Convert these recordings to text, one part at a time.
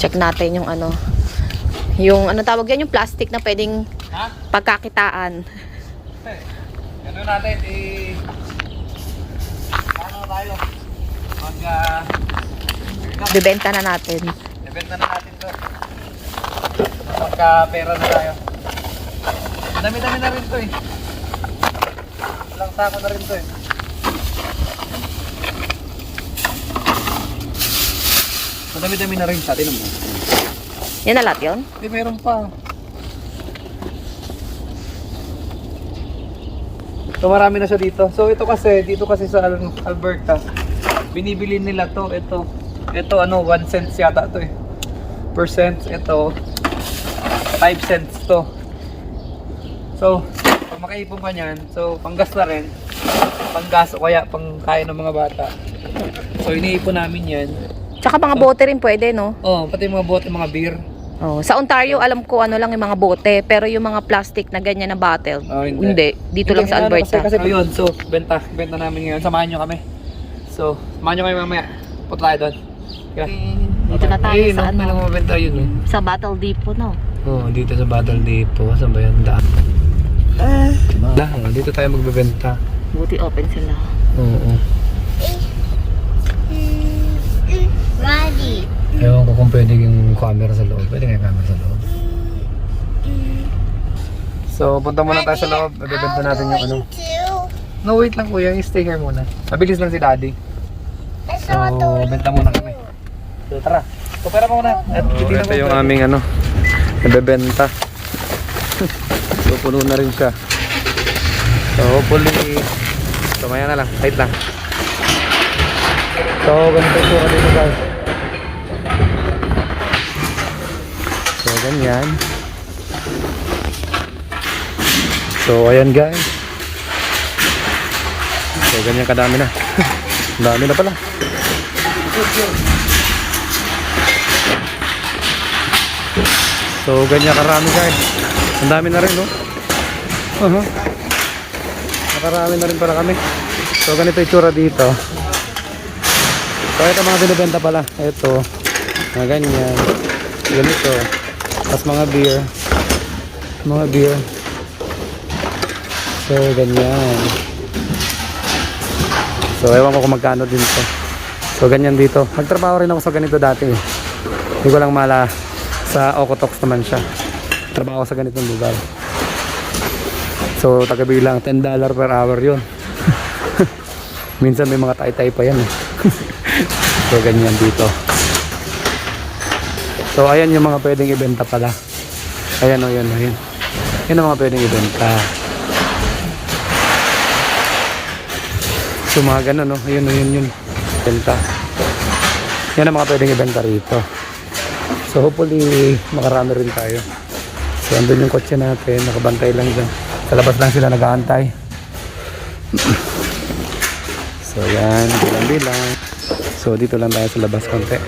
Check natin yung ano. Yung ano tawag yan, yung plastic na pwedeng pagkakitaan. Ano natin, ano tayo? Bibenta na natin. Ibenta na natin to. Pagka pera na tayo. Dami-dami na rin to eh. Ilang sako na rin to eh. Madami-dami na rin sa atin mo. Yan na lahat yun? Hindi, meron pa. So marami na siya dito. So ito kasi, dito kasi sa Alberta, binibili nila to. Ito ano, 1 cents yata to eh. Per cents, ito 5 cents to. So, pag makaipon ka niyan, so panggas na rin. Panggas o kaya pangkain ng mga bata. So iniipon namin yan. Tsaka mga bote rin pwede, no? Oh, pati mga bote, mga beer. Oh, sa Ontario, alam ko ano lang yung mga bote, pero yung mga plastic na ganyan na bottle, Oh, hindi. Dito lang sa Alberta. Kasi yun, so benta namin ngayon. Samahan nyo kami. So, samahan nyo kami mamaya. Punta tayo doon. Yeah. Dito na tayo sa ano. May mabenta yun eh. Sa Battle Depot, no? Oh, dito sa Battle Depot. Saan ba yan? Dito tayo magbebenta. Buti open sila. Oo. Ready. Ewan ko kung pwede yung camera sa loob. Pwede nga yung camera sa loob. So, punta muna tayo sa loob. Magbebenta natin yung ano. No, wait lang kuya. Stay here muna. Mabilis lang si daddy. So, benta muna kami. So, tara. Pupera mo muna. At ito yung aming ano. Nabebenta. So, puno na rin siya. So, hopefully. So, maya na lang. Wait lang. So, ganito yung sura dito guys. So, ganyan. So, ayan guys. So, ganyan kadami na. Ang dami na pala. So, ganyan karami guys. Ang dami na rin, no? Nakarami na rin pala kami. So, ganito yung tsura dito. So, ito mga binibenta pala. Ito. Mga ganyan. Ganito. Tapos mga beer. Mga beer. So, ganyan. So, ewan ko kung magkano din to. So, ganyan dito. Nagtrabaho rin ako sa ganito dati. Hindi ko lang mala. Sa Okotox naman siya. Trabaho sa ganitong lugar. So, tagabilang $10 per hour yun. Minsan may mga tay-tay pa yan. So, ganyan dito. So, ayan yung mga pwedeng ibenta pala. Ayan o, yan o, yan. Yan ang mga pwedeng ibenta. So, mga ganun o. Ayun o, yun. Benta. Yan ang mga pwedeng ibenta rito. So, hopefully, makarami rin tayo. So, andun yung kotse natin. Nakabantay lang dyan. Sa labas lang sila nag-aantay. So, yan. Bilang-bilang. So, dito lang tayo sa labas konti.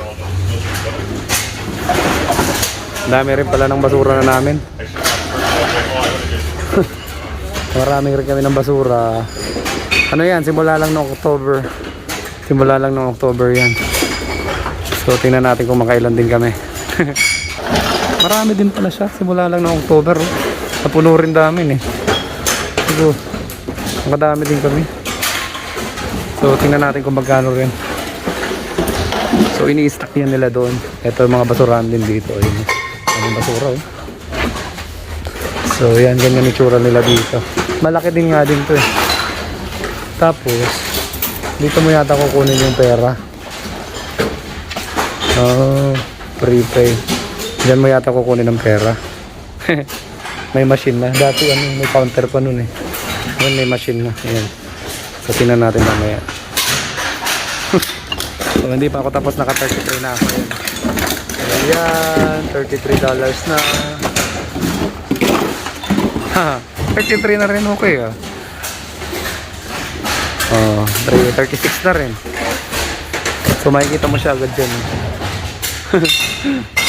Dami rin pala ng basura na namin. Marami rin kami ng basura. Ano yan? Simula lang ng October. Simula lang ng October yan. So, tingnan natin kung makailan din kami. Marami din pala siya. Simula lang ng October. Napuno rin dami eh. So, makadami din kami. So, tingnan natin kung magkano rin. So, ini-stack yan nila doon. Ito yung mga basurahan din dito. Ayun. Ang basura oh. So, yan. Ganyan yung tsura nila dito. Malaki din nga din to eh. Tapos, dito mo yata kukunin yung pera. Oh, prepay. Diyan mo yata kukunin ng pera. May machine na. Dati ano, may counter pa nun eh. Ngayon may machine na. Ayan. So, tingnan natin mamaya. So, hindi pa ako tapos, naka-33 na ako. Ayan, $33 na. Ha, 33 na rin, okay ah. Oh, 36 na rin. So, makikita mo siya agad dyan.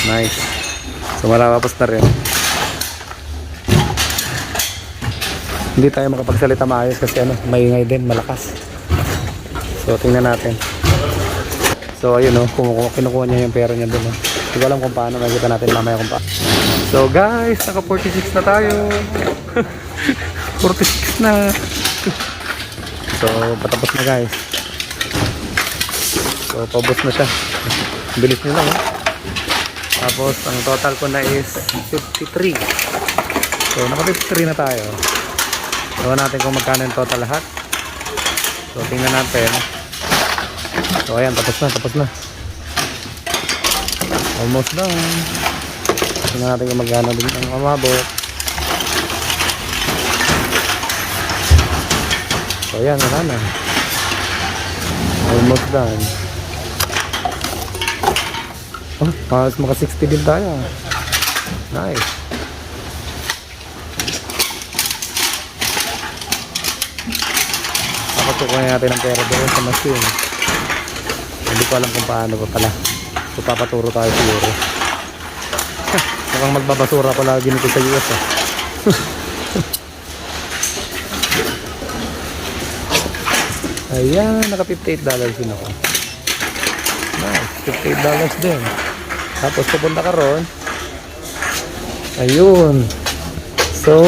Nice. So, malapapos na rin. Hindi tayo makapagsalita maayos kasi ano, maingay din, malakas. So, tingnan natin. So, ayun o, kinukuha niya yung pera niya doon. Hindi ko alam kung paano, makikita natin mamaya kung paano. So guys, naka 46 na tayo. 46 na. So patapos na guys. So paubos na siya. Bilis nyo lang, Tapos ang total ko na is 53. So naka 53 na tayo. Gawa natin kung magkano yung total lahat. So tingnan natin. So ayan, tapos na. Almost done. Tingnan natin kung magkano din ang umabot. So ayan, wala na. Almost done. Oh, halos maka 60 din tayo. Nice. Papakukunin natin ang pera doon sa machine. Hindi ko alam kung paano pa pala. So papaturo tayo siguro. Mukhang magbabasura ko lagi nito sa US Ayan, naka $58 din ako. Nice, $58 din. Tapos pupunta ka ron. Ayun. So,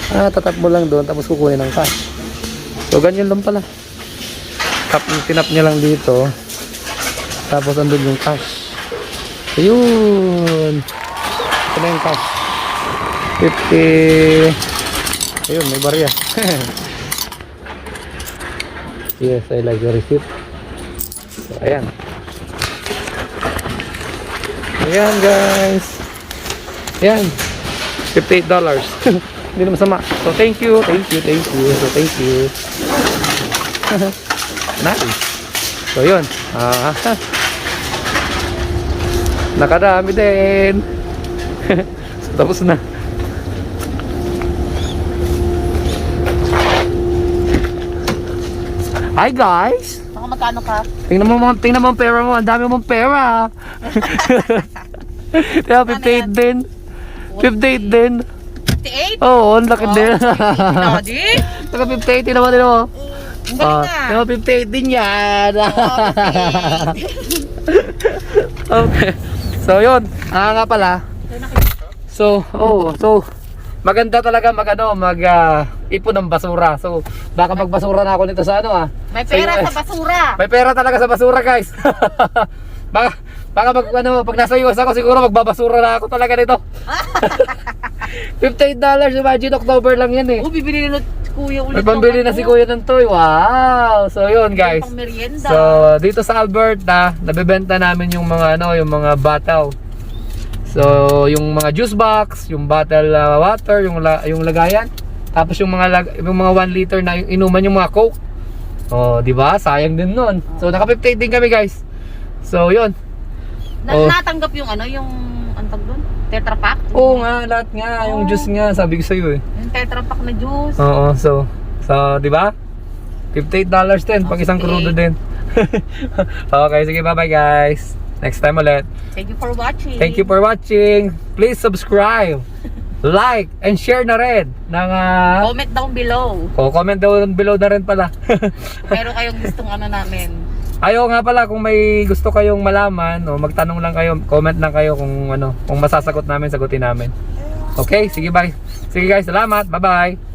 tatap mo lang doon tapos kukunin ng cash. So, ganyan lang pala. Tinap niya lang dito. Tapos andun yung cash. Ayun. Ito na yung cash. 50. Ayun, may barya. Yes, I like the receipt. So, ayan. Ayan, guys. Ayan. $58. Hindi naman sama. So, thank you. So, thank you. Nice. So, yun. Nakadami din. So, tapos na. Hi guys! Baka magkano ka? Tingnan mo ang pera mo. Ang dami mong pera. Kaya 58 din. 58 din. 58? Oo, ang laki din. Daddy? Saka 58 din naman din mo. Ang galing na. 58 din yan. Okay. So yun. Nga pala. So maganda talaga ipon ng basura. So baka magbasura na ako nito sa May pera sa basura. May pera talaga sa basura, guys. baka pag nasa US ako siguro magbabasura na ako talaga nito. $58, imagine October lang yan eh. Bibili na kuya ulit. May pambili na si kuya ng toy. Wow. So yun, guys. Pang merienda. So dito sa Alberta, nabebenta namin yung mga yung mga bottle. So yung mga juice box, yung bottle water, yung lagayan. Tapos yung mga 1 liter na yung inuman, yung mga Coke. Oh, di ba? Sayang din nun. So naka 58 din kami, guys. So yun. Natanggap yung yung antag doon? Tetra Pak? Oo nga, lahat nga, yung juice nga, sabi ko sa iyo eh. Yung Tetra Pak na juice. Oo, so di ba? $58 din, pang isang crudo din. Okay, sige, bye-bye guys. Next time ulit. Thank you for watching. Thank you for watching. Please subscribe, like, and share na rin ng Comment down below. comment down below na rin pala. Meron kayong gustong namin. Ayaw nga pala, kung may gusto kayong malaman o magtanong lang kayo, comment lang kayo kung kung masasagot namin, sagutin namin. Okay, sige bye. Sige guys, salamat. Bye-bye.